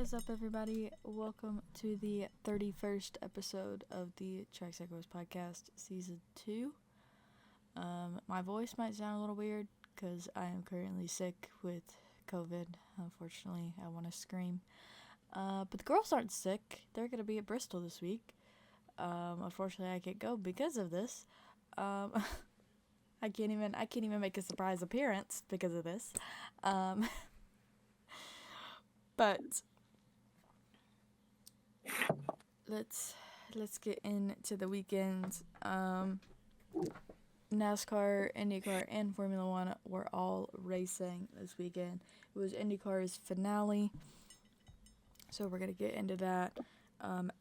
is up, everybody? Welcome to the 31st episode of the Trackside Girls podcast, season 2. My voice might sound a little weird because I am currently sick with COVID. Unfortunately, I want to scream. But the girls aren't sick. They're going to be at Bristol this week. Unfortunately, I can't go because of this. I can't even make a surprise appearance because of this. But let's get into the weekends. NASCAR, INDYCAR, and Formula One were all racing this weekend. It was INDYCAR's finale, so we're gonna get into that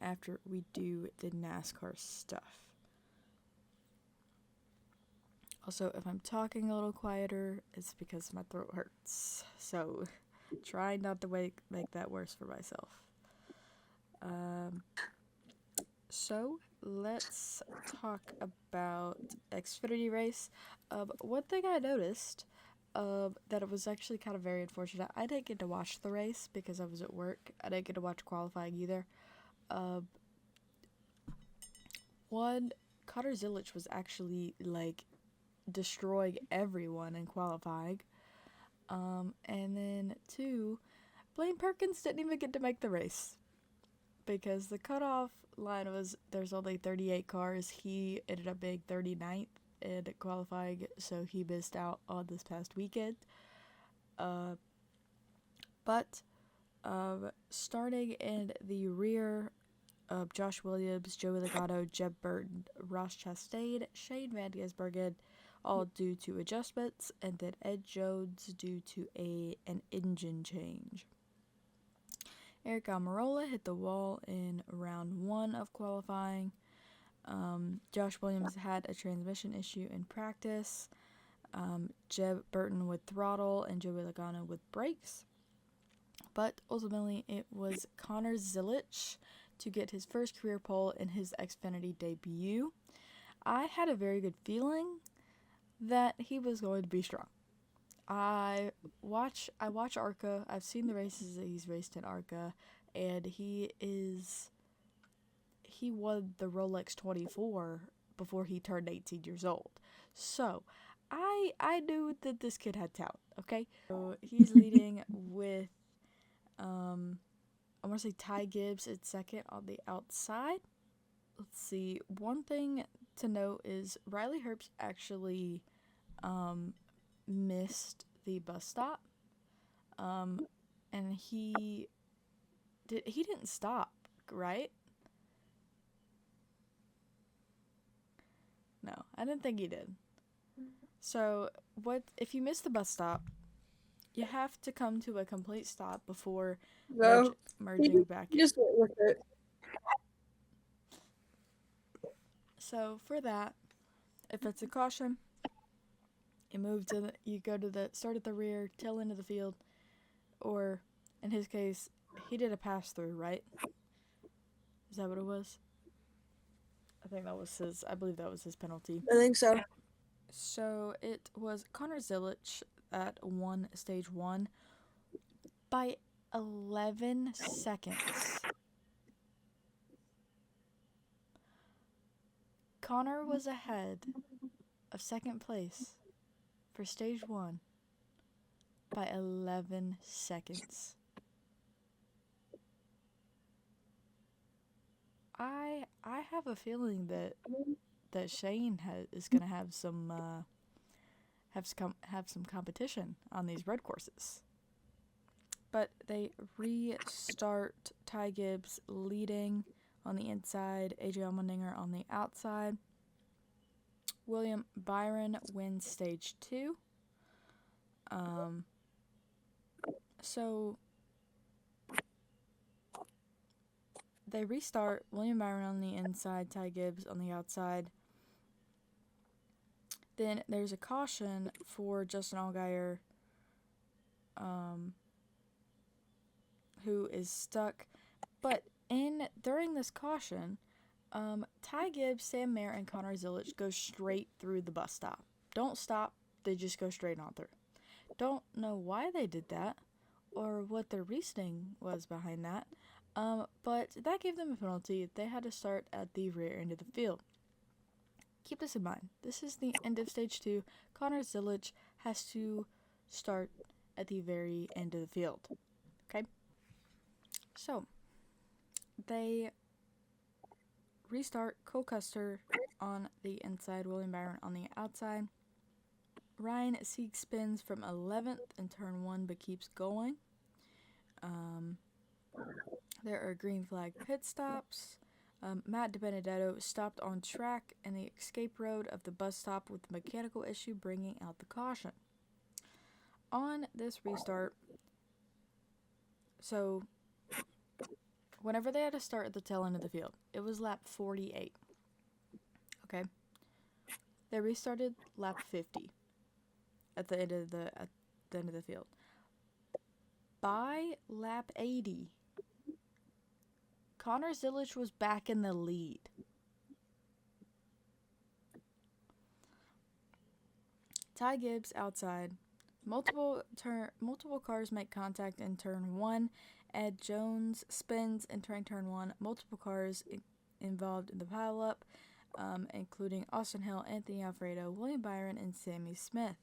after we do the NASCAR stuff. Also, if I'm talking a little quieter, it's because my throat hurts. So try not to make that worse for myself. So let's talk about Xfinity race. One thing I noticed that it was actually kind of very unfortunate. I didn't get to watch the race because I was at work. I didn't get to watch qualifying either. One, Connor Zilic was actually destroying everyone in qualifying. And then 2, Blaine Perkins didn't even get to make the race because the cutoff line was there's only 38 cars. He ended up being 39th in qualifying, so he missed out on this past weekend. But starting in the rear of Josh Williams, Joey Logano, Jeb Burton, Ross Chastain, Shane Van Gisbergen, all due to adjustments, and then Ed Jones due to an engine change. Eric Almirola hit the wall in round 1 of qualifying. Josh Williams had a transmission issue in practice. Jeb Burton with throttle and Joey Logano with brakes. But ultimately, it was Connor Zilic to get his first career pole in his Xfinity debut. I had a very good feeling that he was going to be strong. I watch ARCA. I've seen the races that he's raced in ARCA, and he won the Rolex 24 before he turned 18 years old. So I knew that this kid had talent, okay? So he's leading with I want to say Ty Gibbs in second on the outside. Let's see. One thing to note is Riley Herbst actually missed the bus stop. And he didn't stop, right? No, I didn't think he did. So, if you miss the bus stop, you have to come to a complete stop before merging back in. Just went with it. So for that, if it's a caution, you go to the start at the rear, tail end of the field, or in his case, he did a pass through, right? Is that what it was? I believe that was his penalty. I think so. So it was Connor Zilic that won stage 1 by 11 seconds. Connor was ahead of second place for stage 1 by 11 seconds. I have a feeling that Shane is going to have some competition on these road courses. But they restart. Ty Gibbs leading on the inside, AJ Allmendinger on the outside. William Byron wins stage 2. So they restart. William Byron on the inside, Ty Gibbs on the outside. Then there's a caution for Justin Allgaier, who is stuck. But during this caution, Ty Gibbs, Sam Mayer, and Connor Zilic go straight through the bus stop. Don't stop. They just go straight on through. Don't know why they did that or what their reasoning was behind that, but that gave them a penalty. They had to start at the rear end of the field. Keep this in mind. This is the end of stage 2. Connor Zilic has to start at the very end of the field. Okay? So, they restart. Cole Custer on the inside, William Byron on the outside. Ryan Sieg spins from 11th in turn 1 but keeps going. There are green flag pit stops. Matt DiBenedetto stopped on track in the escape road of the bus stop with the mechanical issue, bringing out the caution. On this restart, so whenever they had to start at the tail end of the field, it was lap 48. Okay? They restarted lap 50 at the end of the field. By lap 80, Connor Zilic was back in the lead. Ty Gibbs outside. Multiple cars make contact in turn 1. Ed Jones spins entering turn 1. Multiple cars involved in the pileup, including Austin Hill, Anthony Alfredo, William Byron, and Sammy Smith.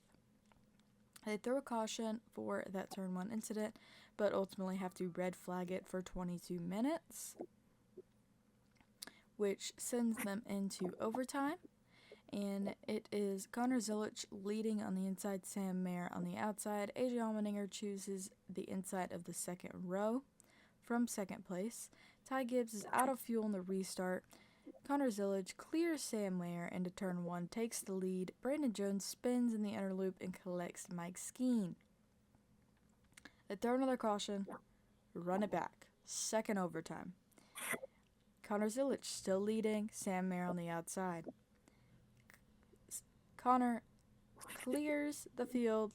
They throw a caution for that turn 1 incident, but ultimately have to red flag it for 22 minutes, which sends them into overtime. And it is Connor Zilic leading on the inside, Sam Mayer on the outside. AJ Allmendinger chooses the inside of the second row from second place. Ty Gibbs is out of fuel in the restart. Connor Zilic clears Sam Mayer into turn 1, takes the lead. Brandon Jones spins in the inner loop and collects Mike Skeen. They throw another caution, run it back. Second overtime. Connor Zilic still leading, Sam Mayer on the outside. Connor clears the field.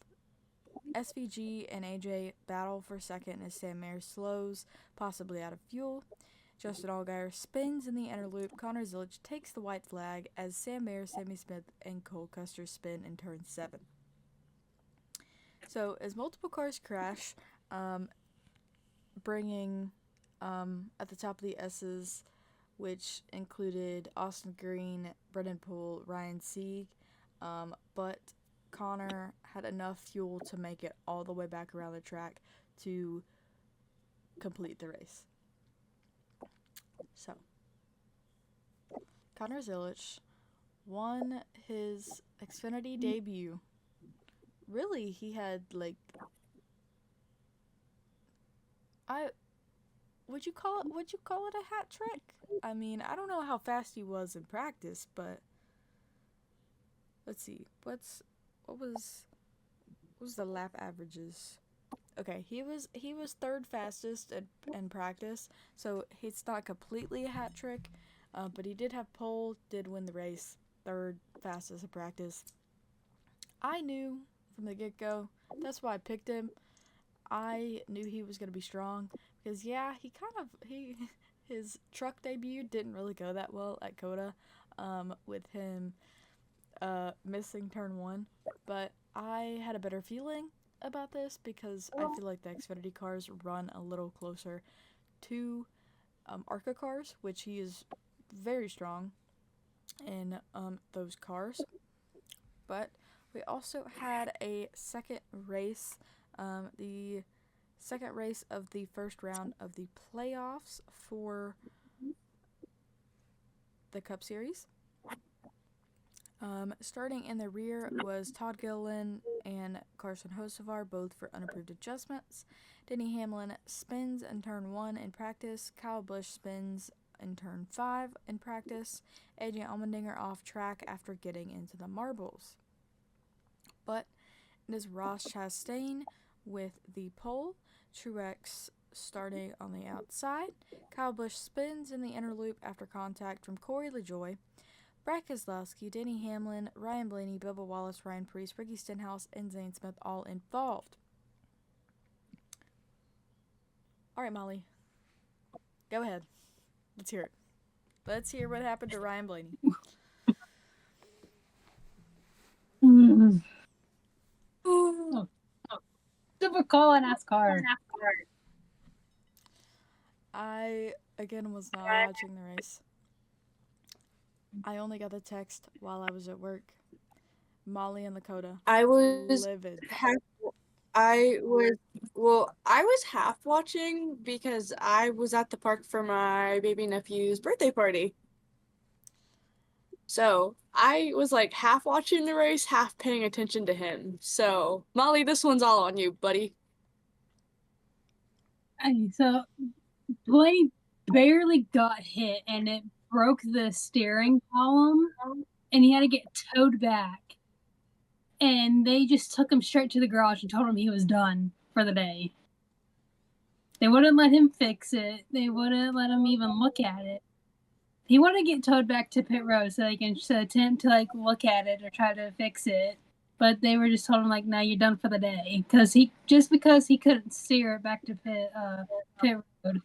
SVG and AJ battle for second as Sam Mayer slows, possibly out of fuel. Justin Allgaier spins in the inner loop. Connor Zilic takes the white flag as Sam Mayer, Sammy Smith, and Cole Custer spin in turn 7. So, as multiple cars crash, bringing at the top of the S's, which included Austin Green, Brendan Poole, Ryan Sieg, but Connor had enough fuel to make it all the way back around the track to complete the race. So, Connor Zilic won his Xfinity debut. Really, he had would you call it a hat trick? I mean, I don't know how fast he was in practice, but let's see. What was the lap averages? Okay, he was third fastest in practice, so it's not completely a hat trick, but he did have pole, did win the race, third fastest in practice. I knew from the get-go, that's why I picked him. I knew he was going to be strong, because his truck debut didn't really go that well at COTA, with him missing turn 1, but I had a better feeling about this because I feel like the Xfinity cars run a little closer to ARCA cars, which he is very strong in those cars. But we also had a second race, the second race of the first round of the playoffs for the Cup Series. Starting in the rear was Todd Gilliland and Carson Hocevar, both for unapproved adjustments. Denny Hamlin spins in turn 1 in practice. Kyle Busch spins in turn 5 in practice. AJ Allmendinger off track after getting into the marbles. But it is Ross Chastain with the pole. Truex starting on the outside. Kyle Busch spins in the inner loop after contact from Corey LaJoie. Brad Keselowski, Denny Hamlin, Ryan Blaney, Bubba Wallace, Ryan Preece, Ricky Stenhouse, and Zane Smith all involved. All right, Molly. Go ahead. Let's hear it. Let's hear what happened to Ryan Blaney. Super call in NASCAR. I, again, was not watching the race. I only got the text while I was at work. Molly and Lakota. I was Livid. half. I was half watching because I was at the park for my baby nephew's birthday party. So I was like half watching the race, half paying attention to him. So Molly, this one's all on you, buddy. Okay, so Blaney barely got hit and it broke the steering column and he had to get towed back. And they just took him straight to the garage and told him he was done for the day. They wouldn't let him fix it. They wouldn't let him even look at it. He wanted to get towed back to pit road so they can attempt to like look at it or try to fix it. But they were just told him like, "No, you're done for the day," because he couldn't steer it back to pit road.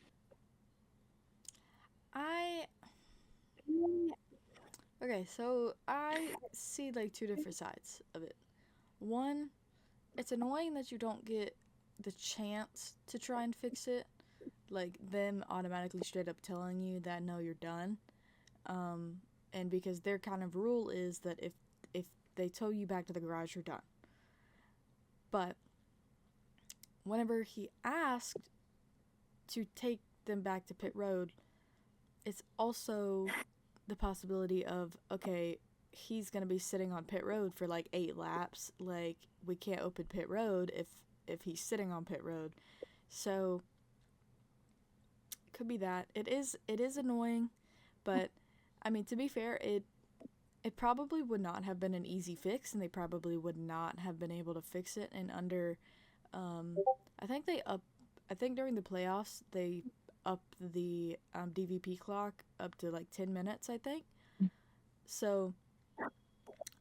Okay, so I see like two different sides of it. One, it's annoying that you don't get the chance to try and fix it, like them automatically straight up telling you that no, you're done. And because their kind of rule is that if they tow you back to the garage, you're done. But whenever he asked to take them back to pit road, it's also the possibility of, okay, he's gonna be sitting on pit road for like 8 laps. Like, we can't open pit road if he's sitting on pit road. So could be that. It is annoying, but I mean, to be fair, it probably would not have been an easy fix, and they probably would not have been able to fix it in under I think during the playoffs they upped the DVP clock up to like 10 minutes, I think. So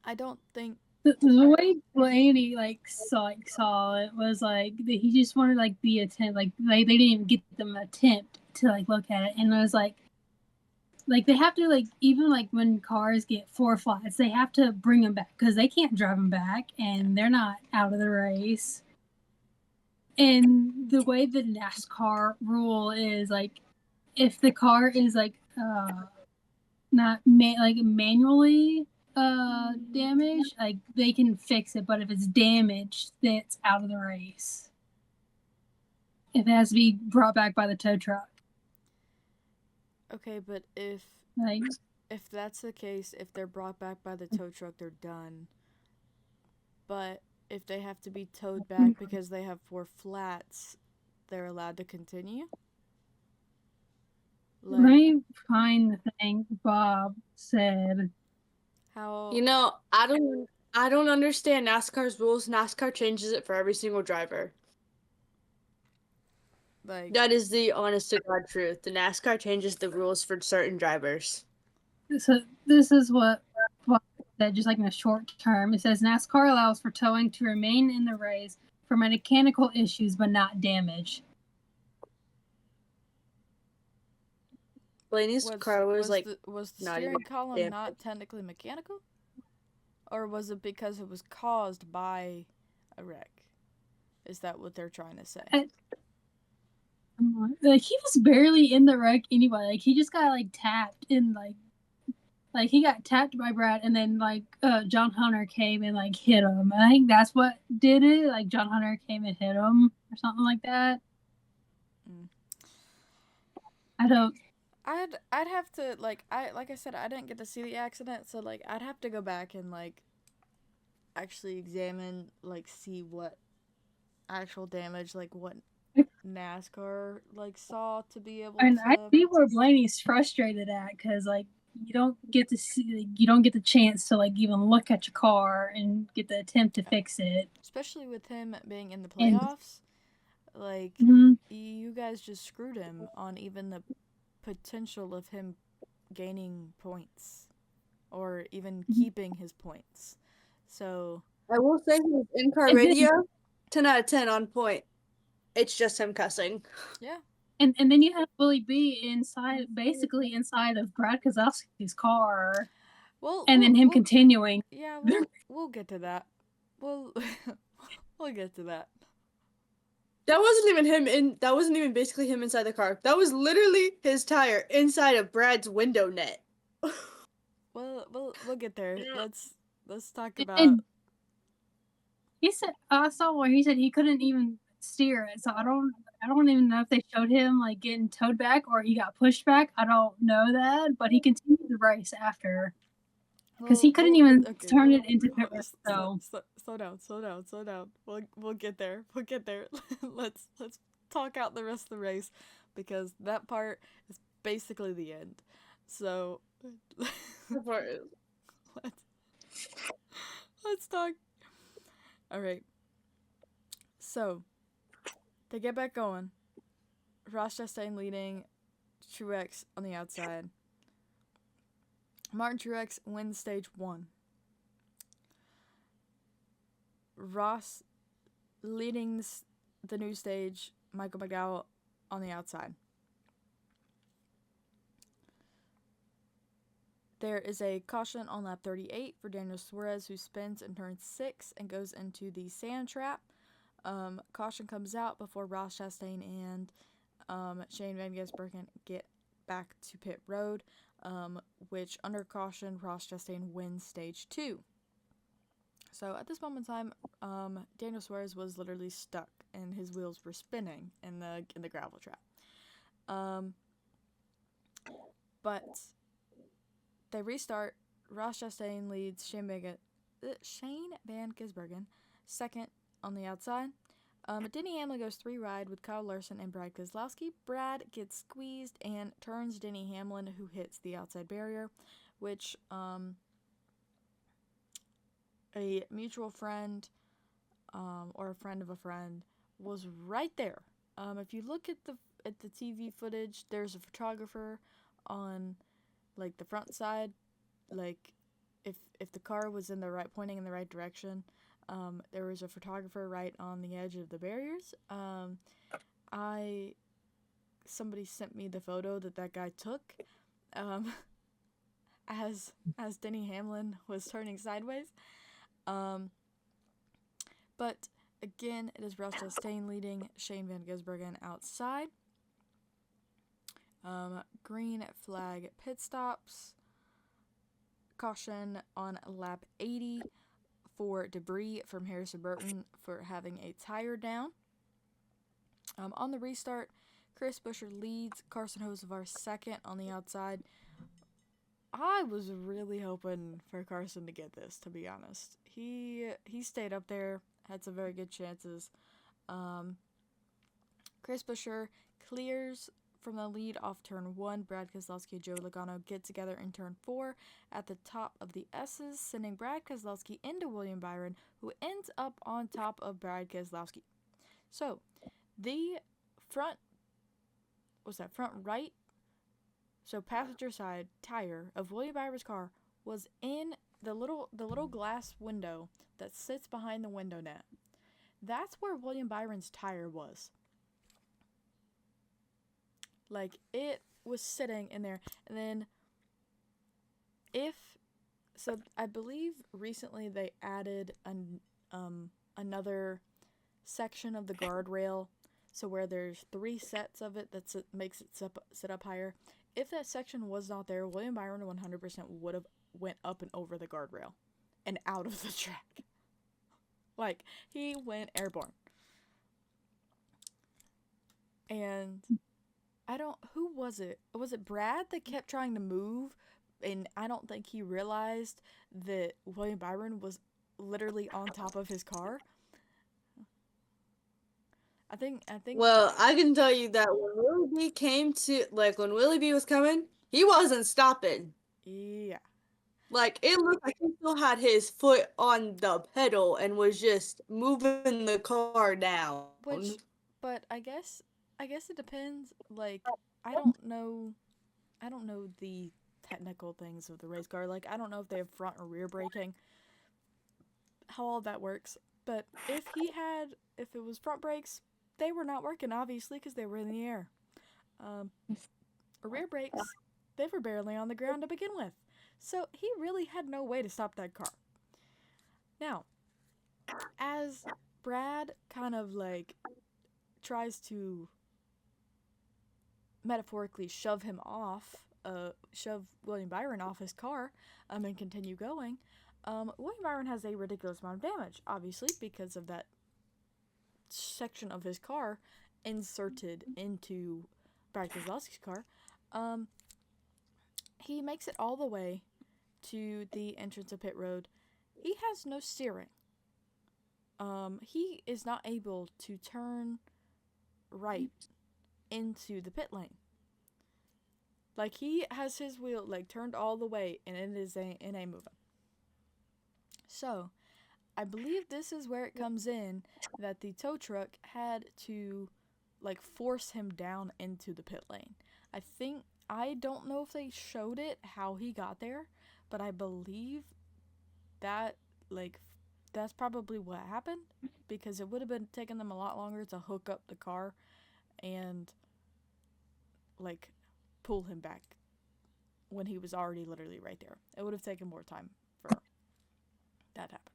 I don't think the way Blaney saw it was like he just wanted like the attempt, like they didn't even get them attempt to like look at it, and it was like they have to like, even like when cars get 4 flats, they have to bring them back because they can't drive them back and they're not out of the race. And the way the NASCAR rule is, like, if the car is like not manually damaged, like they can fix it, but if it's damaged, then it's out of the race. If it has to be brought back by the tow truck. Okay, but if that's the case, if they're brought back by the tow truck, they're done. But if they have to be towed back because they have 4 flats, they're allowed to continue? Let me find the thing Bob said. How? You know, I don't understand NASCAR's rules. NASCAR changes it for every single driver. Like, that is the honest to God truth. The NASCAR changes the rules for certain drivers. So this is what Bob said, just like in the short term. It says NASCAR allows for towing to remain in the race for mechanical issues but not damage. Blaney's car was like was the steering column not technically mechanical, or was it because it was caused by a wreck? Is that what they're trying to say? Like, he was barely in the wreck anyway. Like, he just got like tapped in like he got tapped by Brad, and then like John Hunter came and like hit him. I think that's what did it. Like, John Hunter came and hit him or something like that. I don't. I'd have to like I said, I didn't get to see the accident, so like I'd have to go back and like actually examine, like, see what actual damage, like what NASCAR like saw to be able and to. I see where Blaney's frustrated at, because like you don't get to see, like, you don't get the chance to like even look at your car and get the attempt to fix it. Especially with him being in the playoffs, like you guys just screwed him on even the potential of him gaining points or even keeping his points. So I will say his in-car radio, 10 out of 10 on point. It's just him cussing. Yeah. And then you have Willie B basically inside of Brad Keselowski's car. Well, and then him continuing. Yeah, we'll get to that. We'll get to that. That wasn't even him that wasn't even basically him inside the car. That was literally his tire inside of Brad's window net. Well, we'll get there. Let's talk about. And he said, I saw where he said he couldn't even steer it. So I don't even know if they showed him like getting towed back or he got pushed back. I don't know that, but he continued the race after because he couldn't even turn it into pit road. So Slow down. We'll get there. We'll get there. let's talk out the rest of the race because that part is basically the end. So let's talk. All right. So they get back going. Ross Chastain leading, Truex on the outside. Martin Truex wins stage 1. Ross leading the new stage, Michael McDowell on the outside. There is a caution on lap 38 for Daniel Suarez, who spins in turn 6 and goes into the sand trap. Caution comes out before Ross Chastain and Shane Van Gisbergen get back to pit road, which under caution, Ross Chastain wins stage 2. So at this moment in time, Daniel Suarez was literally stuck and his wheels were spinning in the gravel trap. But they restart. Ross Chastain leads Shane Van Gisbergen second on the outside. Denny Hamlin goes 3 wide with Kyle Larson and Brad Keselowski. Brad gets squeezed and turns Denny Hamlin, who hits the outside barrier, which a mutual friend or a friend of a friend was right there. If you look at the TV footage, there's a photographer on like the front side, like if the car was pointing in the right direction. There was a photographer right on the edge of the barriers. Somebody sent me the photo that guy took, as Denny Hamlin was turning sideways. But again, it is Ross Chastain leading, Shane Van Gisbergen outside. Green flag pit stops. Caution on lap 80 for debris from Harrison Burton for having a tire down. On the restart, Chris Buescher leads, Carson Hocevar second on the outside. I was really hoping for Carson to get this, to be honest. He stayed up there, had some very good chances. Chris Buescher clears from the lead off turn 1. Brad Keselowski and Joey Logano get together in turn 4 at the top of the S's, sending Brad Keselowski into William Byron, who ends up on top of Brad Keselowski. So, the front right, so passenger side tire of William Byron's car was in the little glass window that sits behind the window net. That's where William Byron's tire was. Like, it was sitting in there. And then I believe recently they added another section of the guardrail, so where there's 3 sets of it that makes it sit up higher. If that section was not there, William Byron 100% would have went up and over the guardrail and out of the track. Like, he went airborne. And who was it? Was it Brad that kept trying to move? And I don't think he realized that William Byron was literally on top of his car. I think. Well, I can tell you that when when Willie B was coming, he wasn't stopping. Yeah. Like, it looked like he still had his foot on the pedal and was just moving the car down. But I guess it depends. Like, I don't know the technical things of the race car. Like, I don't know if they have front or rear braking, how all that works. But if it was front brakes, they were not working, obviously, because they were in the air. Rear brakes, they were barely on the ground to begin with. So he really had no way to stop that car. Now, as Brad kind of like tries to metaphorically shove William Byron off his car, and continue going. William Byron has a ridiculous amount of damage, obviously, because of that section of his car inserted into Brad Keselowski's car. He makes it all the way to the entrance of pit road. He has no steering. He is not able to turn right into the pit lane. Like, he has his wheel, like, turned all the way, and it is in a moving. So, I believe this is where it comes in that the tow truck had to, like, force him down into the pit lane. I don't know if they showed it, how he got there, but I believe that, like, that's probably what happened, because it would have been taking them a lot longer to hook up the car and, like, pull him back when he was already literally right there. It would have taken more time for that to happen.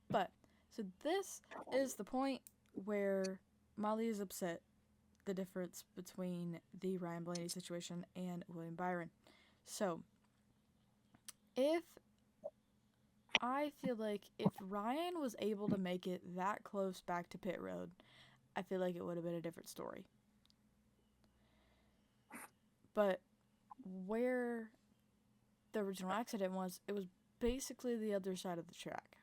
But, so this is the point where Molly is upset, the difference between the Ryan Blaney situation and William Byron. So, I feel like if Ryan was able to make it that close back to pit road, I feel like it would have been a different story. But where the original accident was, it was basically the other side of the track.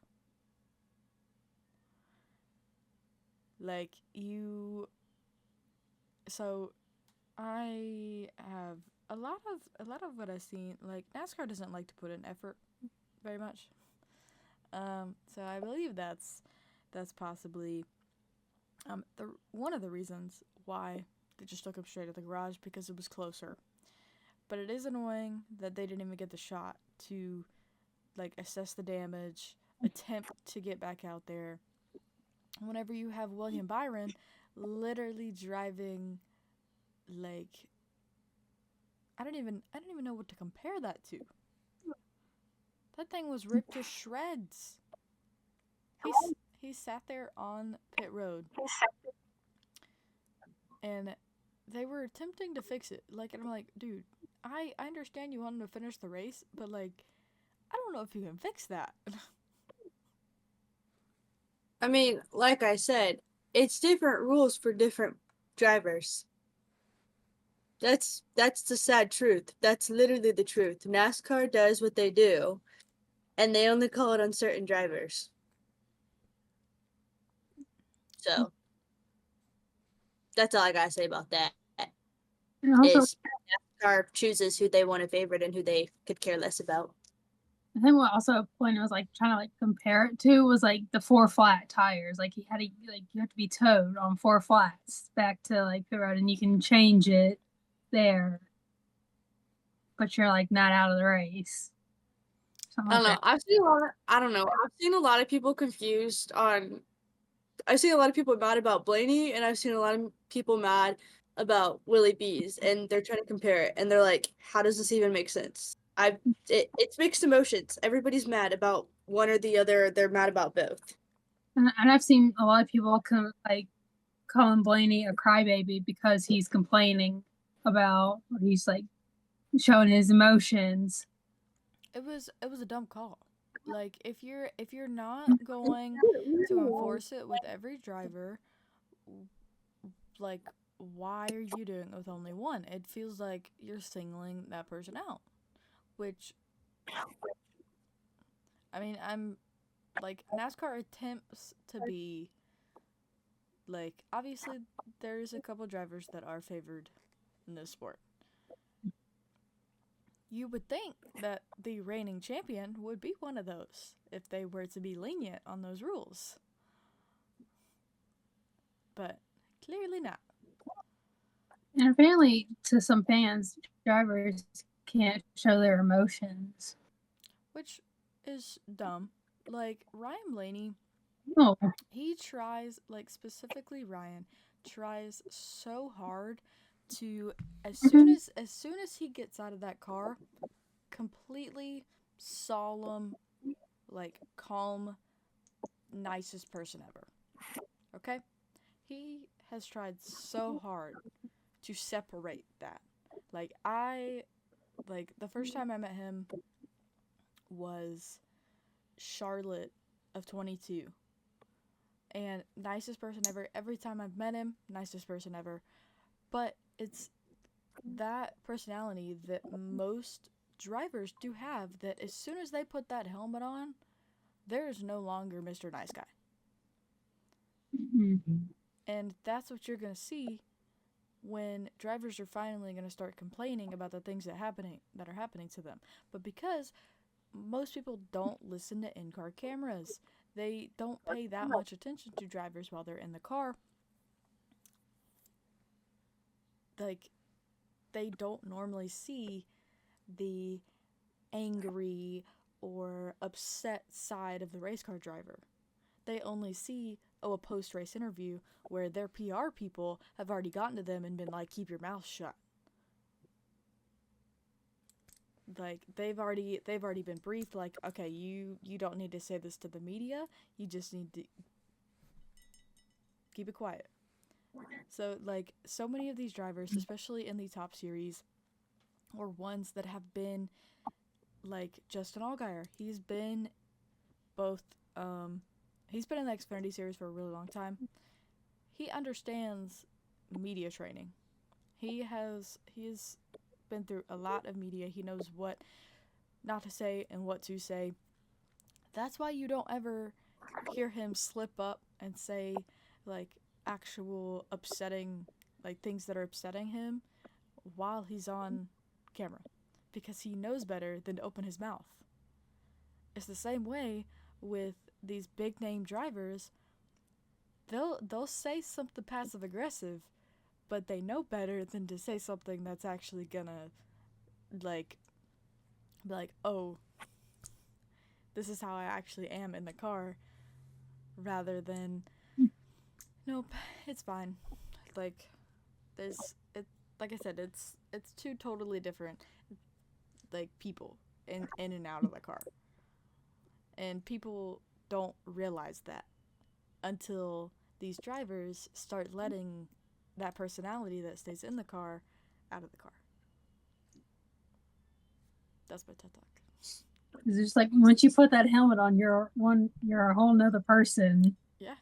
Like, so I have a lot of what I've seen. Like, NASCAR doesn't like to put in effort very much. So I believe that's possibly one of the reasons why they just took him straight to the garage, because it was closer. But it is annoying that they didn't even get the shot to, like, assess the damage, attempt to get back out there. Whenever you have William Byron literally driving, like, I don't even know what to compare that to. That thing was ripped to shreds. He sat there on pit road, and they were attempting to fix it. Like, and I'm like, dude, I understand you wanted to finish the race, but, like, I don't know if you can fix that. I mean, like I said, it's different rules for different drivers. That's the sad truth. That's literally the truth. NASCAR does what they do, and they only call it on certain drivers. So that's all I gotta say about that. And also, Is NASCAR chooses who they want to favorite and who they could care less about. I think what also when I was like trying to like compare it to was like the 4 flat tires. Like he had to like you have to be towed on 4 flats back to like the road, and you can change it there, but you're like not out of the race. Something I like don't know. that. I've seen a lot. I don't know. I've seen a lot of people confused on. I've seen a lot of people mad about Blaney, and I've seen a lot of people mad about Willie B's, and they're trying to compare it, and they're like, "How does this even make sense?" It's mixed emotions. Everybody's mad about one or the other. They're mad about both. And I've seen a lot of people like calling Blaney a crybaby because he's complaining about, or he's like showing his emotions. It was a dumb call. Like, if you're not going to enforce it with every driver, like, why are you doing it with only one? It feels like you're singling that person out. Which, I mean, I'm like, NASCAR attempts to be like, obviously there's a couple drivers that are favored in this sport. You would think that the reigning champion would be one of those if they were to be lenient on those rules. But clearly not. And apparently, to some fans, drivers can't show their emotions. Which is dumb. Like, Ryan Blaney, Oh, he tries, like, specifically Ryan, tries so hard to, as soon as he gets out of that car, completely solemn, like, calm, nicest person ever. Okay? he has tried so hard to separate that. Like, the first time I met him was Charlotte of 22. And nicest person ever. Every time I've met him, nicest person ever. But it's that personality that most drivers do have, that as soon as they put that helmet on, there is no longer Mr. Nice Guy. Mm-hmm. And that's what you're going to see when drivers are finally going to start complaining about the things that are happening to them. But because most people don't listen to in-car cameras, they don't pay that much attention to drivers while they're in the car. Like, they don't normally see the angry or upset side of the race car driver. They only see, a post-race interview where their PR people have already gotten to them and been like, keep your mouth shut. Like, they've already been briefed, like, okay, you don't need to say this to the media, you just need to keep it quiet. So, like, so many of these drivers, especially in the top series, or ones that have been, like, Justin Allgaier, he's been both, he's been in the Xfinity series for a really long time. He understands media training. He has been through a lot of media. He knows what not to say and what to say. That's why you don't ever hear him slip up and say, like, actual upsetting, like, things that are upsetting him while he's on camera, because he knows better than to open his mouth. It's the same way with these big name drivers. They'll say something passive aggressive, but they know better than to say something that's actually gonna, like, be like, oh, this is how I actually am in the car, rather than, nope, it's fine. Like, like I said, it's two totally different, like, people in and out of the car. And people don't realize that until these drivers start letting that personality that stays in the car out of the car. That's my TED Talk. It's just like, once you put that helmet on, you're a whole nother person. Yeah.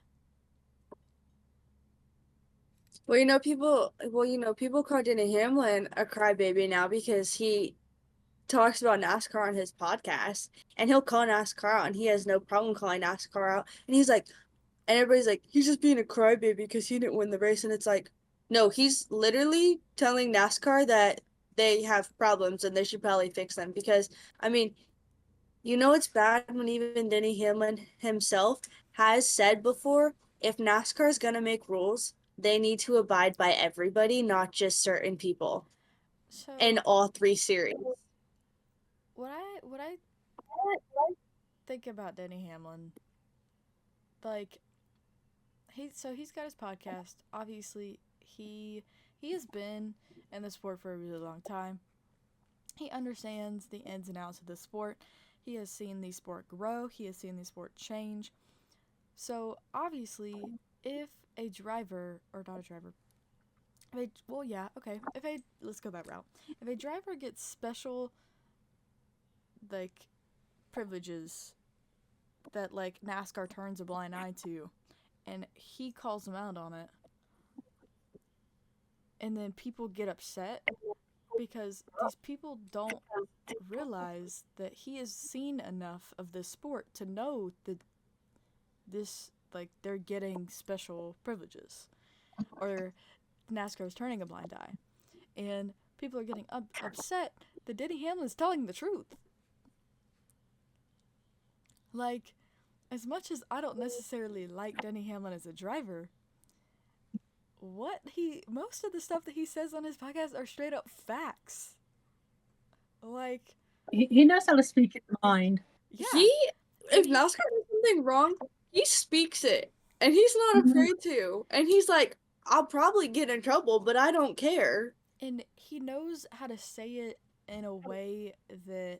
Well, people call Denny Hamlin a crybaby now because he talks about NASCAR on his podcast, and he'll call NASCAR out, and he has no problem calling NASCAR out. And he's like, and everybody's like, he's just being a crybaby because he didn't win the race. And it's like, no, he's literally telling NASCAR that they have problems and they should probably fix them. Because, I mean, it's bad when even Denny Hamlin himself has said before, if NASCAR is going to make rules, they need to abide by everybody, not just certain people. So in all three series. what I think about Denny Hamlin, like, he's got his podcast. Obviously, he has been in the sport for a really long time. He understands the ins and outs of the sport. He has seen the sport grow. He has seen the sport change. So, obviously, if a driver, or not a driver, let's go that route. If a driver gets special, like, privileges that, like, NASCAR turns a blind eye to, and he calls them out on it, and then people get upset because these people don't realize that he has seen enough of this sport to know that they're getting special privileges, or NASCAR is turning a blind eye, and people are getting upset that Denny Hamlin's telling the truth. Like, as much as I don't necessarily like Denny Hamlin as a driver, most of the stuff that he says on his podcast are straight up facts. Like, he knows how to speak his mind. yeah. If NASCAR does something wrong, he speaks it, and he's not afraid to. And he's like, I'll probably get in trouble, but I don't care. And he knows how to say it in a way that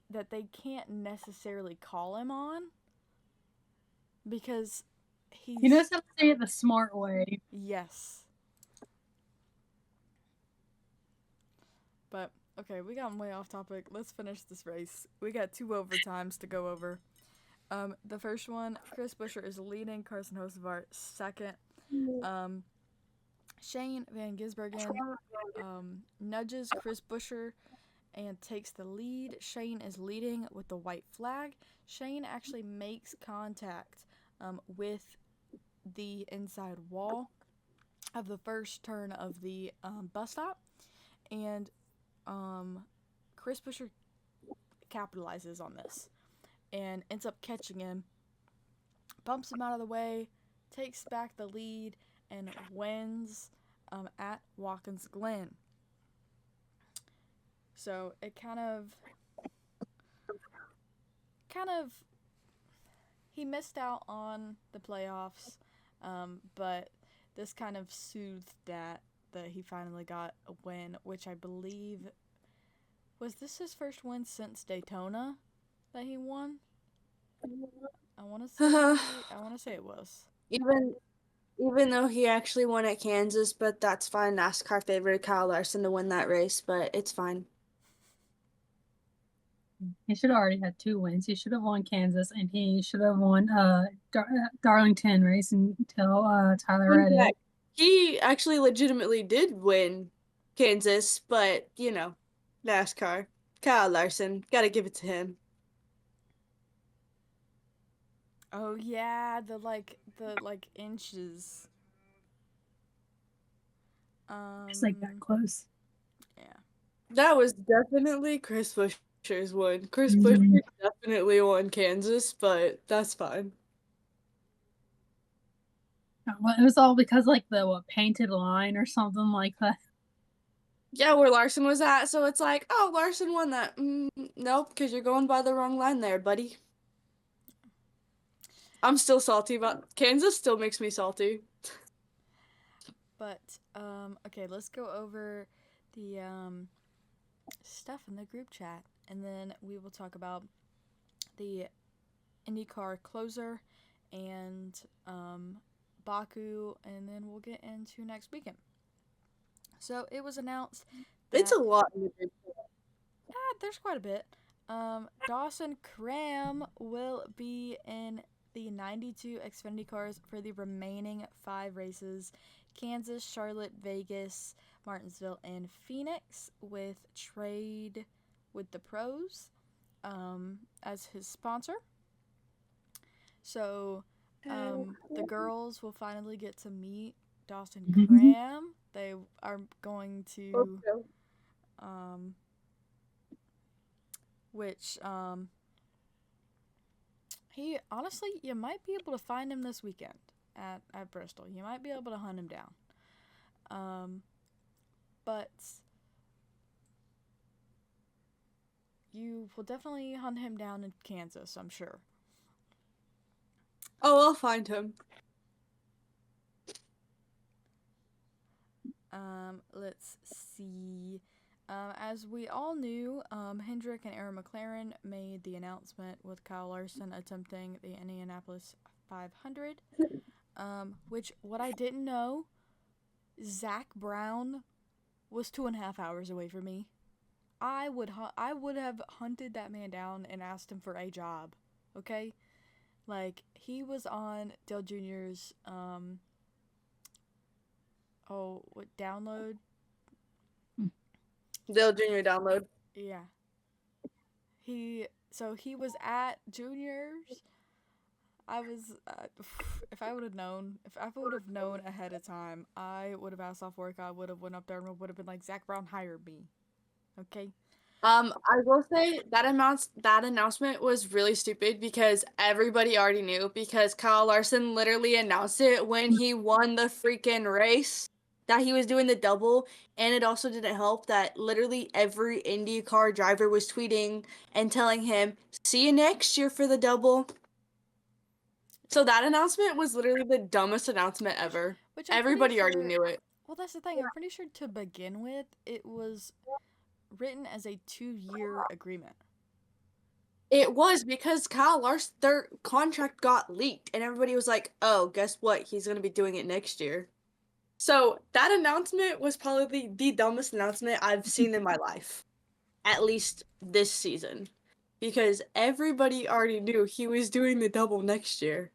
that they can't necessarily call him on, because He knows how to say it the smart way. Yes. But, okay, we got way off topic. Let's finish this race. We got 2 overtimes to go over. The first one, Chris Buescher is leading, Carson Hocevar second. Shane Van Gisbergen nudges Chris Buescher and takes the lead. Shane is leading with the white flag. Shane actually makes contact with the inside wall of the first turn of the bus stop, and Chris Buescher capitalizes on this and ends up catching him, bumps him out of the way, takes back the lead, and wins at Watkins Glen. So it kind of he missed out on the playoffs, but this kind of soothed that he finally got a win, which I believe was this his first win since Daytona that he won. I want to say it was. Even though he actually won at Kansas, but that's fine. NASCAR favored Kyle Larson to win that race, but it's fine. He should have already had 2 wins. He should have won Kansas, and he should have won Darlington race until Tyler Reddick. He actually legitimately did win Kansas, but NASCAR, Kyle Larson, gotta give it to him. Oh yeah, the inches. It's like that close. Yeah. That was definitely Chris Buescher's win. Chris Buescher definitely won Kansas, but that's fine. Well, it was all because the painted line or something like that. Yeah, where Larson was at, so it's like, oh, Larson won that. Nope, because you're going by the wrong line there, buddy. I'm still salty about Kansas. Still makes me salty. But okay, let's go over the stuff in the group chat, and then we will talk about the INDYCAR closer and Baku, and then we'll get into next weekend. So it was announced It's a lot in the group chat. There's quite a bit. Dawson Cram will be in the 92 Xfinity cars for the remaining 5 races: Kansas, Charlotte, Vegas, Martinsville, and Phoenix, with Trade with the Pros as his sponsor. So the girls will finally get to meet Dawson Cram. They are going to which he honestly, you might be able to find him this weekend at Bristol. You might be able to hunt him down. But you will definitely hunt him down in Kansas, I'm sure. Oh, I'll find him. Let's see. As we all knew, Hendrick and Aaron McLaren made the announcement with Kyle Larson attempting the Indianapolis 500. Which, what I didn't know, Zach Brown was 2.5 hours away from me. I would have hunted that man down and asked him for a job. Okay? Like, he was on Dale Jr.'s, download? Dale Jr. download. Yeah. He was at Junior's. I was, if I would have known ahead of time, I would have asked off work. I would have went up there and would have been like, Zach Brown hired me. Okay? I will say that announcement was really stupid because everybody already knew, because Kyle Larson literally announced it when he won the freaking race that he was doing the double, and it also didn't help that literally every IndyCar driver was tweeting and telling him, see you next year for the double. So that announcement was literally the dumbest announcement ever. Which everybody already knew it. Well, that's the thing. I'm pretty sure to begin with, it was written as a 2-year agreement. It was because Kyle Larson, their contract got leaked, and everybody was like, "Oh, guess what? He's gonna be doing it next year." So that announcement was probably the dumbest announcement I've seen in my life, at least this season, because everybody already knew he was doing the double next year.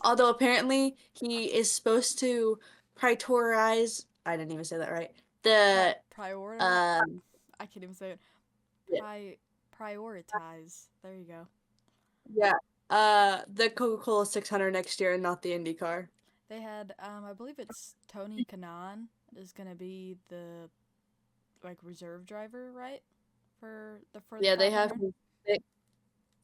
Although apparently he is supposed to prioritize. I didn't even say that right. The Prioritize. um I can't even say it. yeah. Prioritize. There you go. Yeah. The Coca-Cola 600 next year and not the IndyCar. They had, I believe it's Tony Kanaan is gonna be the reserve driver, right? For the Yeah, they have 500.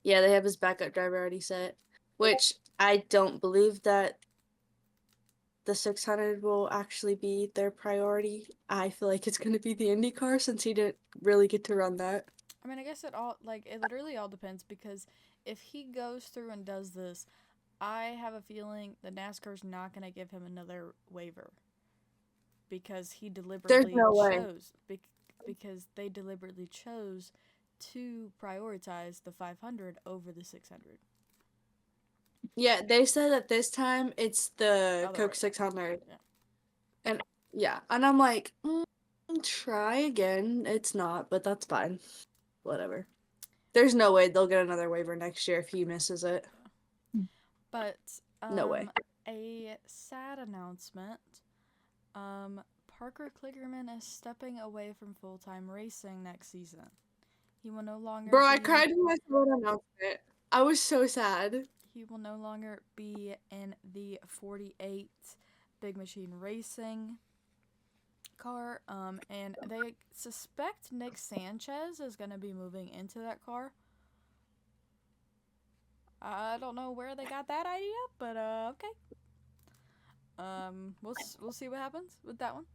they have his backup driver already set, which I don't believe that the 600 will actually be their priority. I feel like it's going to be the IndyCar since he didn't really get to run that. I mean, I guess it literally all depends because if he goes through and does this, I have a feeling the NASCAR's not gonna give him another waiver because he There's deliberately no way. chose because they deliberately chose to prioritize the 500 over the 600. Yeah, they said that this time it's the Other Coke way. 600. Yeah. And yeah, and I'm like, try again. It's not, but that's fine. Whatever. There's no way they'll get another waiver next year if he misses it. But No way. a sad announcement. Parker Kligerman is stepping away from full-time racing next season. He will no longer Bro, I cried when I saw that announcement. I was so sad. He will no longer be in the 48 Big Machine Racing car. And they suspect Nick Sanchez is going to be moving into that car. I don't know where they got that idea, but okay. We'll see what happens with that one.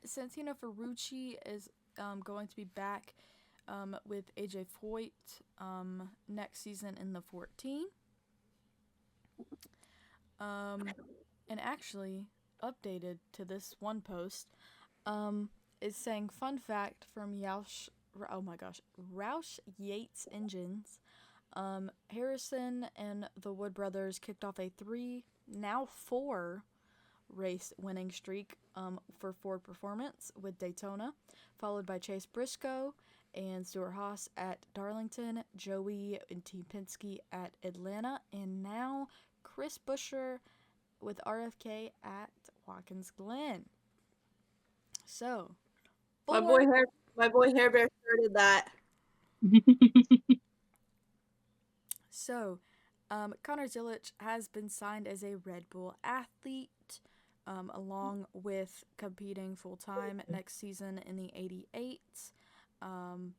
Santino Ferrucci is going to be back with AJ Foyt next season in the 14. And actually, updated to this one post, is saying fun fact from Roush Yates Engines. Harrison and the Wood brothers kicked off a 4 race winning streak for Ford Performance with Daytona, followed by Chase Briscoe and Stuart Haas at Darlington, Joey and Team Penske at Atlanta, and now Chris Buescher with RFK at Watkins Glen. So, My boy Hair Bear started that. So, Connor Zilic has been signed as a Red Bull athlete, along with competing full-time next season in the 88. And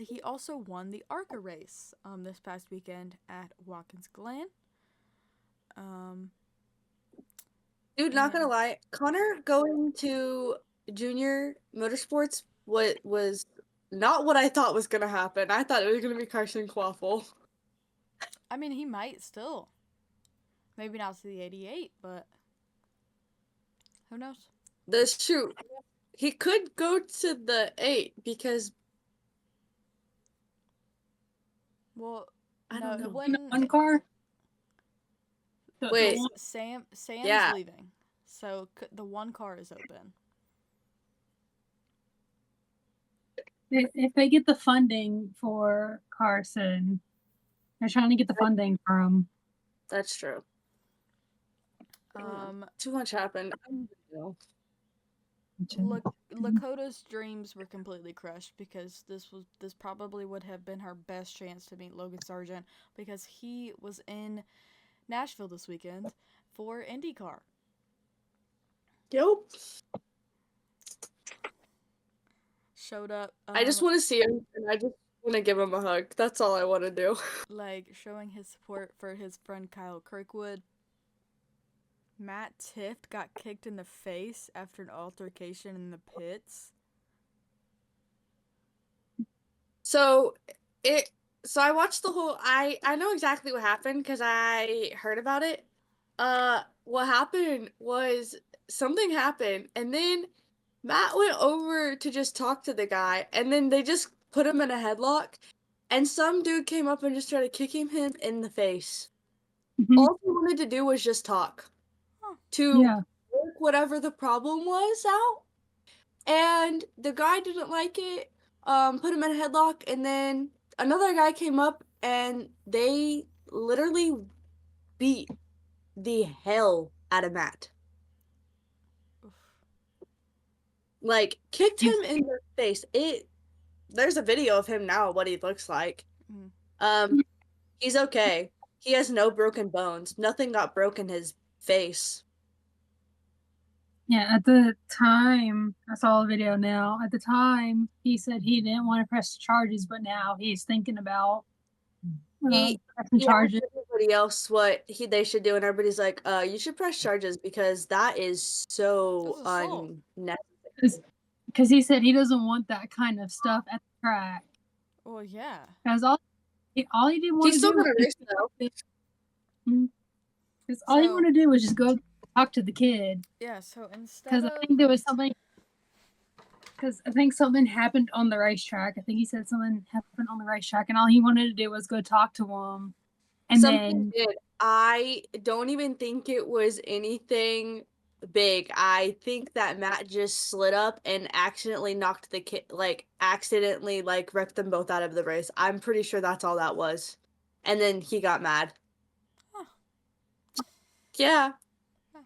he also won the ARCA race this past weekend at Watkins Glen. Dude, not gonna lie, Connor going to junior motorsports was not what I thought was gonna happen. I thought it was gonna be Carson Quaffle. I mean, he might still. Maybe not to the 88, but who knows? Shoot. He could go to the 8 because I don't know. One car. Wait. Sam's Yeah. leaving, so the one car is open. If they get the funding for Carson, they're trying to get the funding from. That's true. Too much happened. I don't know. Lakota's dreams were completely crushed because this probably would have been her best chance to meet Logan Sargent because he was in Nashville this weekend for IndyCar. Yep. Showed up. I just want to see him and I just want to give him a hug. That's all I want to do. Showing his support for his friend Kyle Kirkwood. Matt Tifft got kicked in the face after an altercation in the pits. So I watched the whole. I know exactly what happened because I heard about it. What happened was something happened, and then Matt went over to just talk to the guy, and then they just put him in a headlock, and some dude came up and just started kicking him in the face. Mhm. All he wanted to do was just talk to Yeah. work whatever the problem was out. And the guy didn't like it, put him in a headlock, and then another guy came up and they literally beat the hell out of Matt. Oof. Like, kicked He's- him in the face. There's a video of him now, what he looks like. Mm. He's okay. He has no broken bones. Nothing got broken his face. Yeah, at the time, I saw a video now. At the time, he said he didn't want to press charges, but now he's thinking about He pressing he charges. asked everybody else what they should do, and everybody's like, you should press charges because that is so That's assault. unnecessary. Because he said he doesn't want that kind of stuff at the track. Well, yeah. Because all he didn't want He's to still do gonna was race though. because all he So- wanted to do was just go talk to the kid. Yeah, so instead Because of... I think there was something. Because I think something happened on the racetrack. I think he said something happened on the racetrack, and all he wanted to do was go talk to him. And Something then did. I don't even think it was anything big. I think that Matt just slid up and accidentally knocked the kid, like accidentally like wrecked them both out of the race. I'm pretty sure that's all that was. And then he got mad. Huh. Yeah.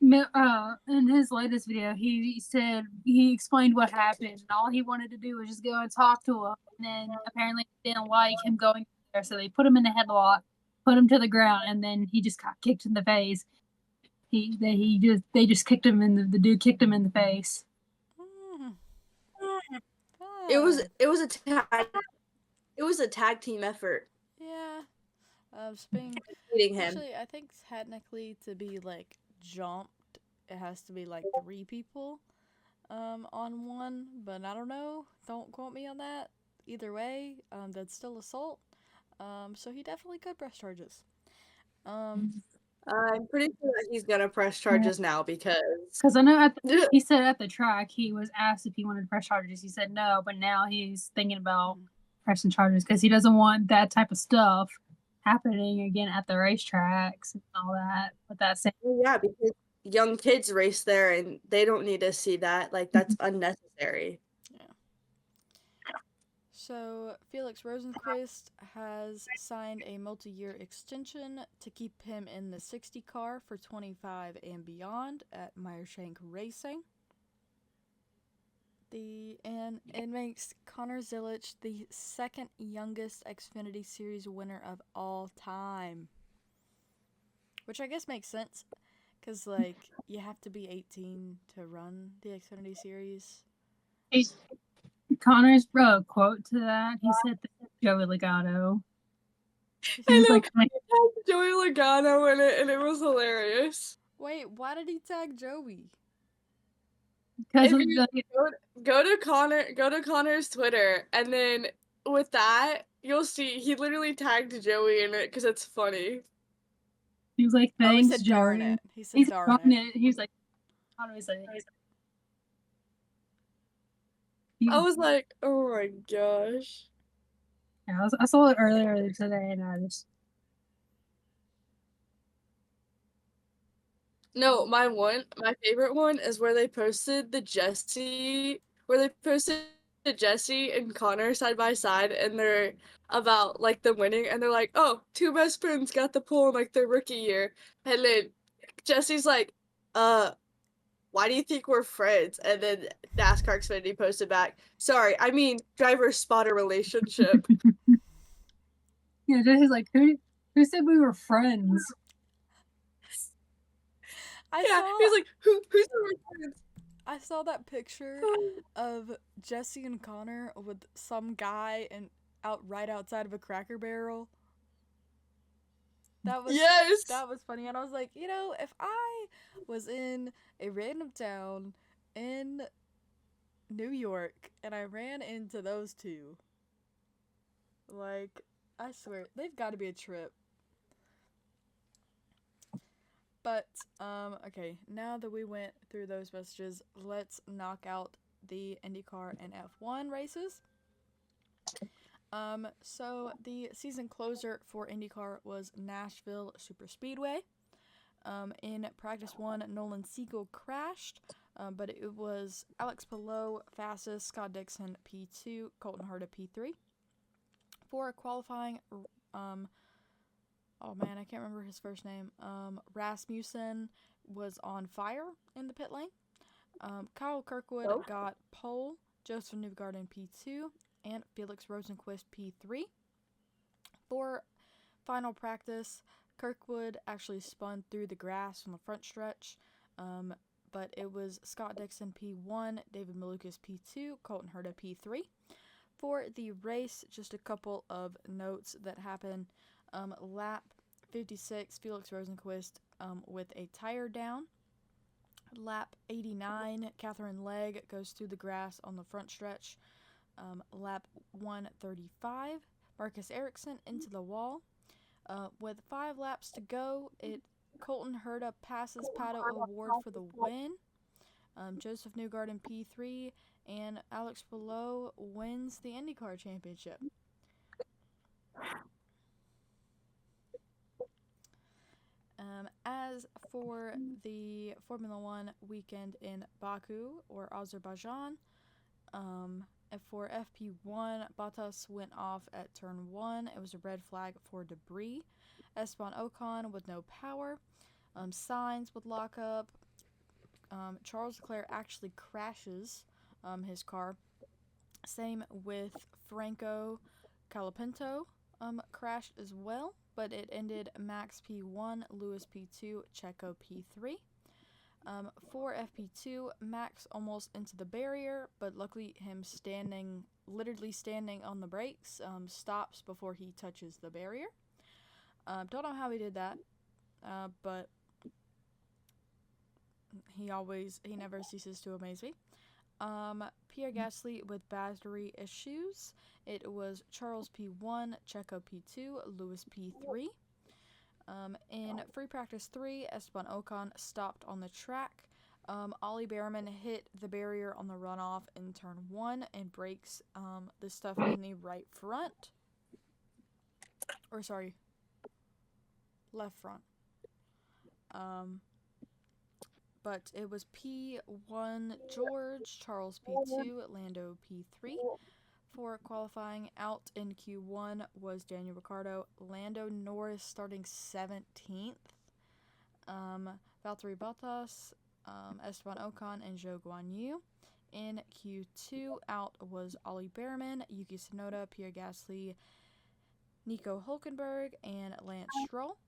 in his latest video, he said he explained what happened, and all he wanted to do was just go and talk to him. And then apparently they didn't like him going there, so they put him in a headlock, put him to the ground, and then he just got kicked in the face. They just kicked him in the dude kicked him in the face. Mm. It was Ah, it was a tag team effort. yeah. Being... Beating him. Actually, I think technically to be, like, jumped, it has to be, like, 3 people on one, but I don't know. Don't quote me on that. Either way, that's still assault. So he definitely could press charges. I'm pretty sure that he's gonna press charges now because I know he said at the track he was asked if he wanted to press charges. He said no, but now he's thinking about pressing charges because he doesn't want that type of stuff happening again at the racetracks and all that. But that's yeah, because young kids race there and they don't need to see that. Like, that's unnecessary. So, Felix Rosenquist has signed a multi-year extension to keep him in the 60 car for 25 and beyond at Meyershank Racing. And it makes Connor Zilic the second youngest Xfinity Series winner of all time. Which I guess makes sense, because, like, you have to be 18 to run the Xfinity Series. Connor's quote to that. He said that Joey Logano. I know, he tagged Joey Logano in it, and it was hilarious. Wait, why did he tag Joey? Because If you go to Connor's Twitter, and then with that, you'll see he literally tagged Joey in it because it's funny. he was like, Oh, he "Thanks, said darn Joey." it. He said darn it. He was like, "Connor was like." I was like, oh my gosh. Yeah, I saw it earlier today, and I just. No, my favorite one is where they posted Jesse and Connor side by side, and they're about like them winning, and they're like, oh, 2 best friends got the pull in like their rookie year, and then Jesse's like, why do you think we're friends? And then NASCAR Xfinity posted back, sorry, I mean driver spotter relationship. Yeah, Jesse's like, who said we were friends? He's like, who's the friends? I saw that picture of Jesse and Connor with some guy right outside of a Cracker Barrel. That was funny, and I was like, if I was in a random town in New York and I ran into those two, like, I swear they've got to be a trip. But, okay, now that we went through those messages, let's knock out the IndyCar and F1 races. So the season closer for IndyCar was Nashville Superspeedway. In practice 1, Nolan Siegel crashed, but it was Alex Palou fastest, Scott Dixon P2, Colton Herta P3. For qualifying, oh man, I can't remember his first name. Rasmussen was on fire in the pit lane. Kyle Kirkwood got pole, Joseph Newgarden P2, and Felix Rosenqvist P3. For final practice, Kirkwood actually spun through the grass on the front stretch, but it was Scott Dixon P1, David Malukas P2, Colton Herta P3. For the race, just a couple of notes that happened. Lap 56, Felix Rosenqvist with a tire down. Lap 89, Catherine Legg goes through the grass on the front stretch. Lap 135, Marcus Ericsson into the wall. With 5 laps to go, Colton Herta passes Pato O'Ward for the win. Joseph Newgarden P3, and Alex Palou wins the IndyCar championship. As for the Formula One weekend in Baku, or Azerbaijan, for FP1, Bottas went off at turn 1. It was a red flag for debris. Esteban Ocon with no power. Sainz would lock up. Charles Leclerc actually crashes his car. Same with Franco Colapinto crashed as well, but it ended Max P1, Lewis P2, Checo P3. For FP2, Max almost into the barrier, but luckily him literally standing on the brakes, stops before he touches the barrier. Don't know how he did that, but he never ceases to amaze me. Pierre Gasly with battery issues. It was Charles P1, Checo P2, Lewis P3. In free practice 3, Esteban Ocon stopped on the track. Ollie Behrman hit the barrier on the runoff in turn 1 and breaks the stuff in the right front. Or sorry, left front. But it was P1 George, Charles P2, Lando P3. For qualifying out in Q1 was Daniel Ricciardo, Lando Norris starting 17th, Valtteri Bottas, Esteban Ocon, and Zhou Guanyu. In Q2 out was Ollie Behrman, Yuki Tsunoda, Pierre Gasly, Nico Hulkenberg, and Lance Stroll.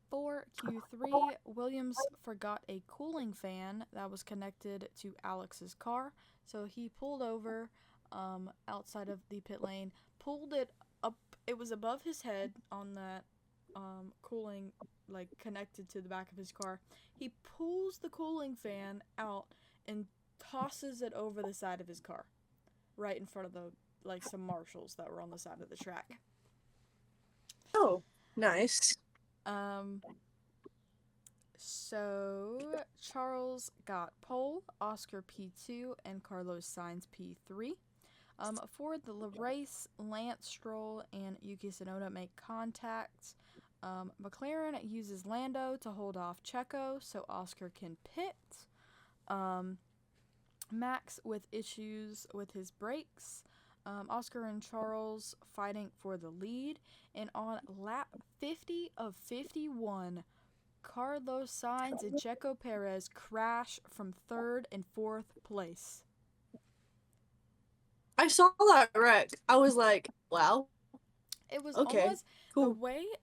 For Q3, Williams forgot a cooling fan that was connected to Alex's car, so he pulled over outside of the pit lane, pulled it up. It was above his head on that cooling, like, connected to the back of his car. He pulls the cooling fan out and tosses it over the side of his car, right in front of some marshals that were on the side of the track. Oh, nice. So Charles got pole, Oscar P2, and Carlos Sainz P3. For the race, Lance Stroll and Yuki Tsunoda make contact. McLaren uses Lando to hold off Checo so Oscar can pit. Max with issues with his brakes. Oscar and Charles fighting for the lead. And on lap 50 of 51, Carlos Sainz and Checo Perez crash from 3rd and 4th place. I saw that wreck. I was like, wow. It was okay, almost cool.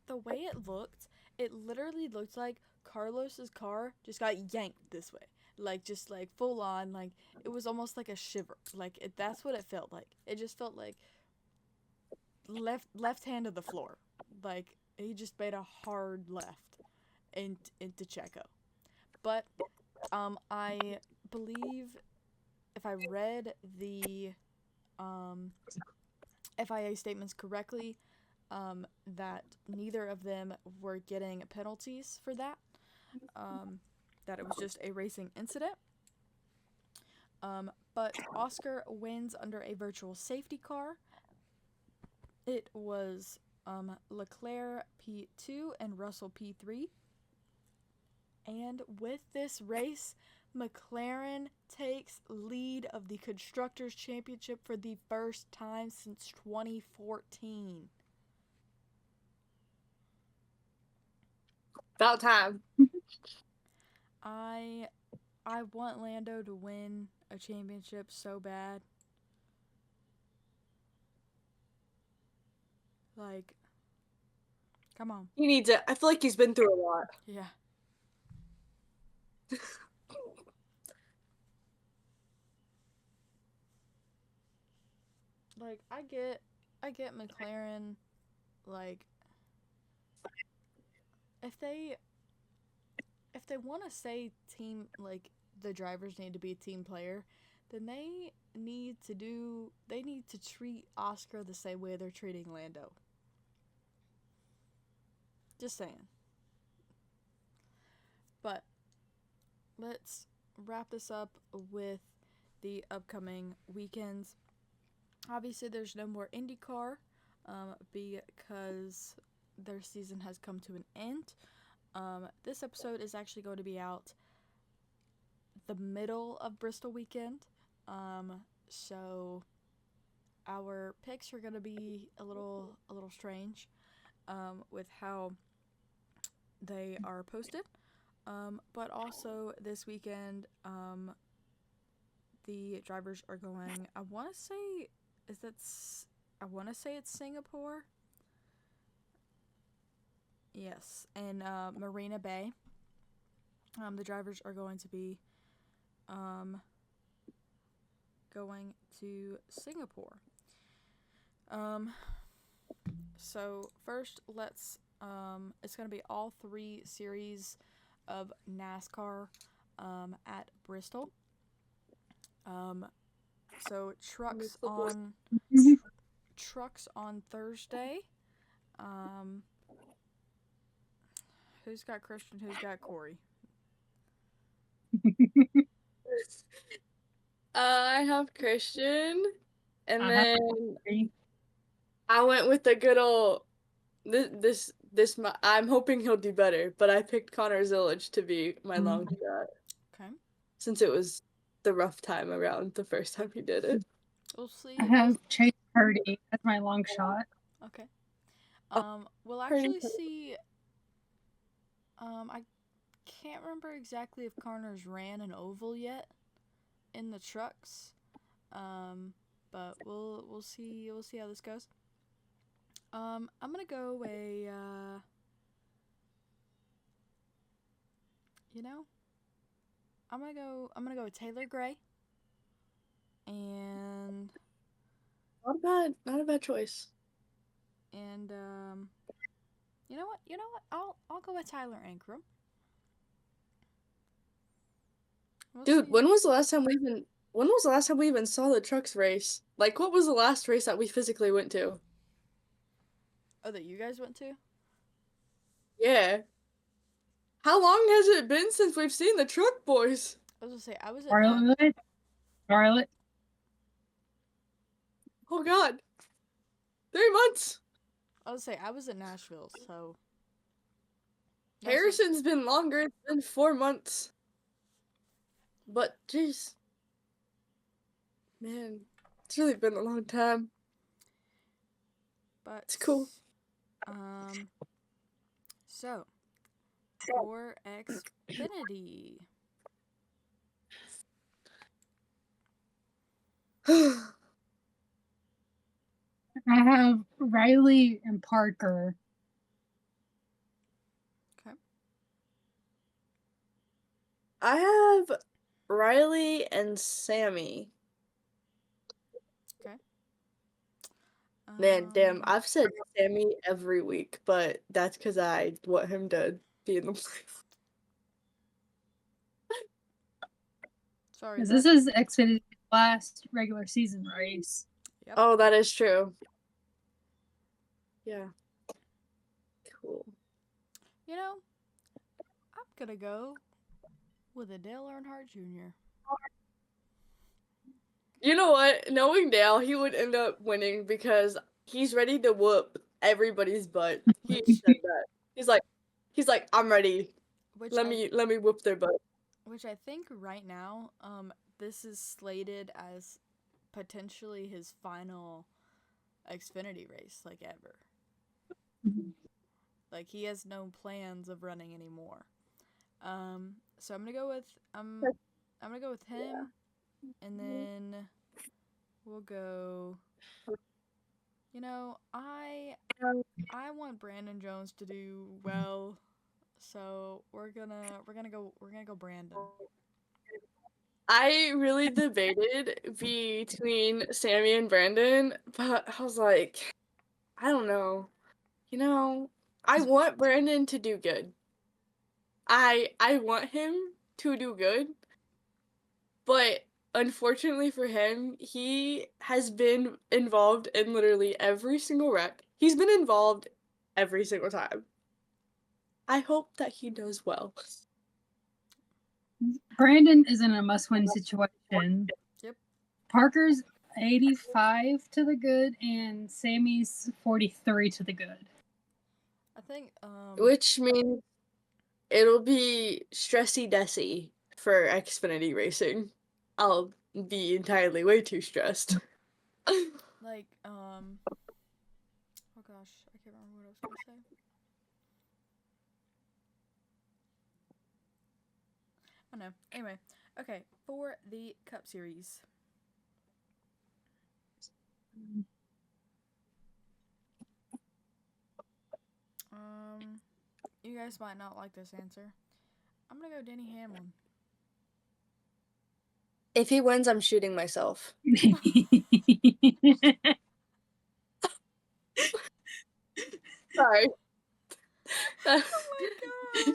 the way it looked. It literally looked like Carlos's car just got yanked this way, just full on. It was almost like a shiver. That's what it felt like. It just felt like left hand of the floor. He just made a hard left into Checo. But I believe if I read the FIA statements correctly, that neither of them were getting penalties for that. That it was just a racing incident. But Oscar wins under a virtual safety car. It was Leclerc P2 and Russell P3. And with this race, McLaren takes lead of the Constructors' Championship for the first time since 2014. About time. I want Lando to win a championship so bad. Like, come on. He needs it. I feel like he's been through a lot. Yeah. Like, I get McLaren, like, if they want to say team, like, the drivers need to be a team player, then they need to treat Oscar the same way they're treating Lando. Just saying. But let's wrap this up with the upcoming weekends. Obviously, there's no more INDYCAR because their season has come to an end. This episode is actually going to be out the middle of Bristol weekend. So our picks are going to be a little strange with how they are posted. But also this weekend, the drivers are going, I want to say it's Singapore. Yes, and Marina Bay. The drivers are going to be going to Singapore. So first, let's it's going to be all 3 series of NASCAR at Bristol. So trucks on Thursday. Who's got Christian? Who's got Corey? I have Christian, and then I went with the good old this. I'm hoping he'll do better, but I picked Connor Zillage to be my long shot. Okay. Since it was the rough time around the first time he did it. We'll see. I have Chase Purdy as my long shot. Okay. We'll actually see. I can't remember exactly if Connor's ran an oval yet in the trucks. But we'll see how this goes. I'm gonna go I'm gonna go with Taylor Gray. And not a bad choice. And you know what? I'll go with Tyler Ankrum. Dude, when was the last time we even saw the trucks race? Like, what was the last race that we physically went to? Oh, that you guys went to? Yeah. How long has it been since we've seen the truck boys? I was gonna say, I was at Charlotte. Oh God. 3 months. I was gonna say, I was at Nashville, so Harrison's been longer than 4 months. But jeez. Man, it's really been a long time. But it's cool. So for Xfinity. I have Riley and Parker. Okay. I have Riley and Sammy. Okay. Man, damn, I've said Sammy every week, but that's because I want him to be in the playoffs. Sorry. This is Xfinity's last regular season race. Yep. Oh, that is true. Yeah. Cool. You know, I'm gonna go with a Dale Earnhardt Jr. You know what? Knowing Dale, he would end up winning because he's ready to whoop everybody's butt. He said that. He's like, I'm ready. Which Let me whoop their butt. Which I think right now, this is slated as potentially his final Xfinity race, like, ever. Like, he has no plans of running anymore. So I'm gonna go with him, and then we'll go. You know, I want Brandon Jones to do well, so we're gonna go Brandon. I really debated between Sammy and Brandon, but I was like, I don't know. You know, I want Brandon to do good. I want him to do good, but unfortunately for him, he has been involved in literally every single wreck. He's been involved every single time. I hope that he does well. Brandon is in a must-win situation. Yep. Parker's 85 to the good, and Sammy's 43 to the good. I think Which means it'll be stressy-dessy for Xfinity racing. I'll be entirely way too stressed. like oh gosh, I can't remember what I was gonna say. Oh no. Anyway, okay, for the Cup Series. You guys might not like this answer. I'm gonna go Denny Hamlin. If he wins, I'm shooting myself. Sorry. Oh my gosh.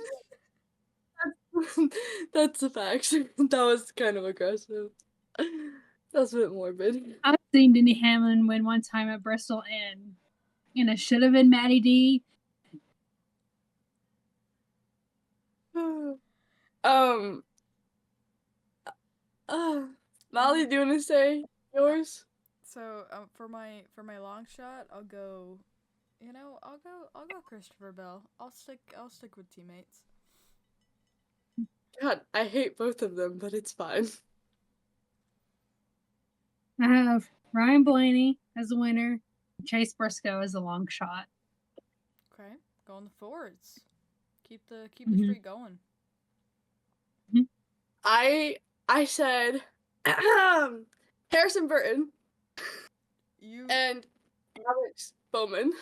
That's the facts. That was kind of aggressive. That's a bit morbid. I've seen Denny Hamlin win one time at Bristol, and it should have been Matty D. Molly, do you want to say yours? So for my long shot, I'll go. You know, I'll go Christopher Bell. I'll stick with teammates. God, I hate both of them, but it's fine. I have Ryan Blaney as the winner, Chase Briscoe as the long shot. Okay, going the Fords. Keep the streak going. I said Harrison Burton. And Alex Bowman.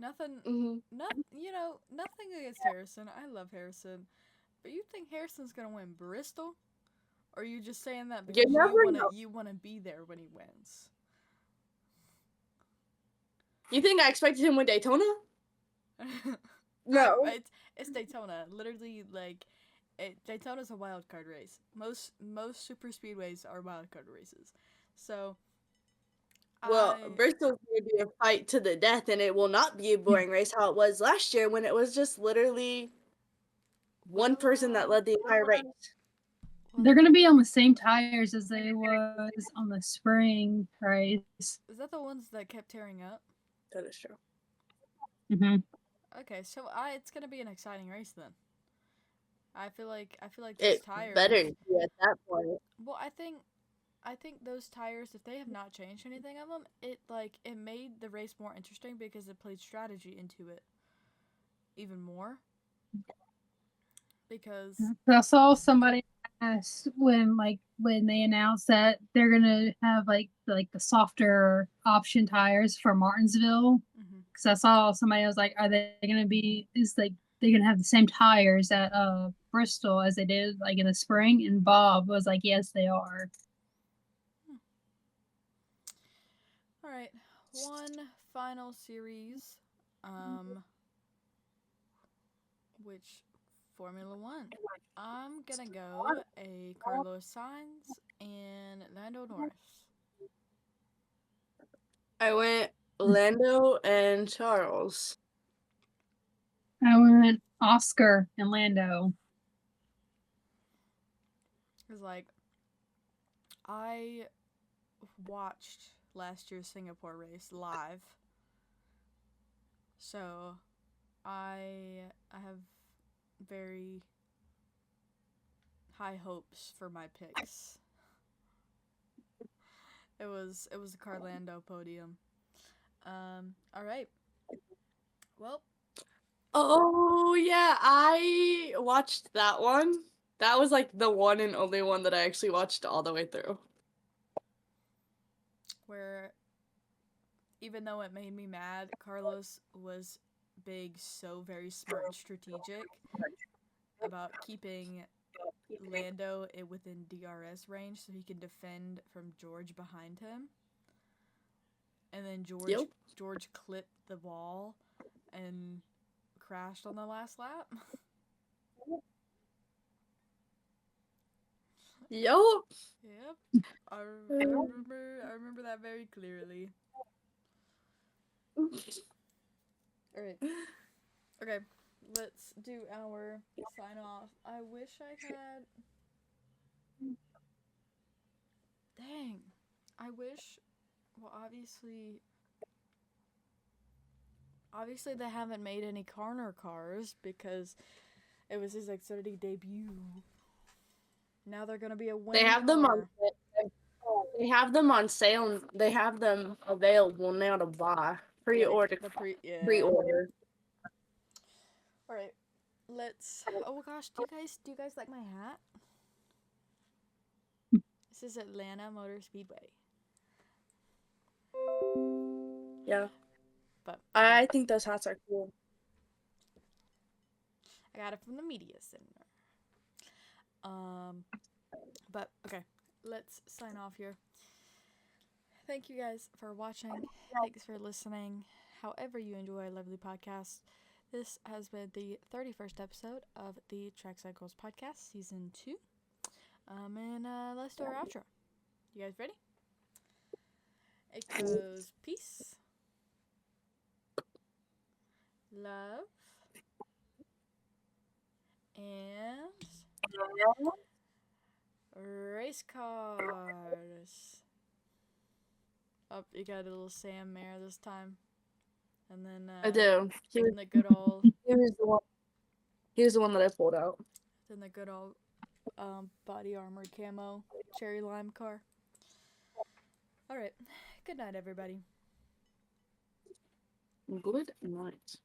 Nothing. Mm-hmm. Nothing against Harrison. I love Harrison, but you think Harrison's gonna win Bristol, or are you just saying that because you wanna be there when he wins? You think I expected him to win Daytona? No, it's Daytona. Literally, like, Daytona's a wild card race. Most super speedways are wild card races, so. Well, Bristol's going to be a fight to the death, and it will not be a boring race how it was last year when it was just literally one person that led the entire race. They're going to be on the same tires as they was on the spring race. Is that the ones that kept tearing up? That is true. Mm-hmm. Okay, so it's going to be an exciting race then. I feel like those tires better be at that point. Well, I think those tires, if they have not changed anything of them, it made the race more interesting because it played strategy into it even more. Because I saw somebody ask when they announced that they're gonna have like the softer option tires for Martinsville. Because I saw somebody was like, are they gonna be they're gonna have the same tires at Bristol as they did like in the spring? And Bob was like, yes, they are. All right, one final series, which Formula One. I'm gonna go a Carlos Sainz and Lando Norris. I went Lando and Charles. I went Oscar and Lando. Cause like, I watched last year's Singapore race live. So I have very high hopes for my picks. It was a Carlando podium. All right. Well, Oh yeah, I watched that one. That was like the one and only one that I actually watched all the way through. where even though it made me mad, Carlos was so very smart and strategic about keeping Lando within DRS range so he can defend from George behind him. And then George clipped the wall and crashed on the last lap. Yup. Yep. I remember that very clearly. Alright. Okay. Let's do our sign off. I wish I had. Dang. I wish. Well, obviously they haven't made any corner cars because it was his Xfinity debut. Now they're gonna be a winning They have them on. car. They have them on sale. They have them available now to buy. Pre-order. Pre-order. All right. Let's. Oh gosh, do you guys like my hat? This is Atlanta Motor Speedway. Yeah. But I think those hats are cool. I got it from the media center. But okay, let's sign off here. Thank you guys for watching. Thanks for listening. However you enjoy a lovely podcast, this has been the 31st episode of the Trackside Girls podcast, season 2. And let's do our outro. You guys ready? It goes peace, love, and race cars. Oh, you got a little Sam Mayer this time. And then I do. then the good old He was the one. He was the one that I pulled out. then the good old body armor camo cherry lime car. Alright. Good night, everybody. Good night.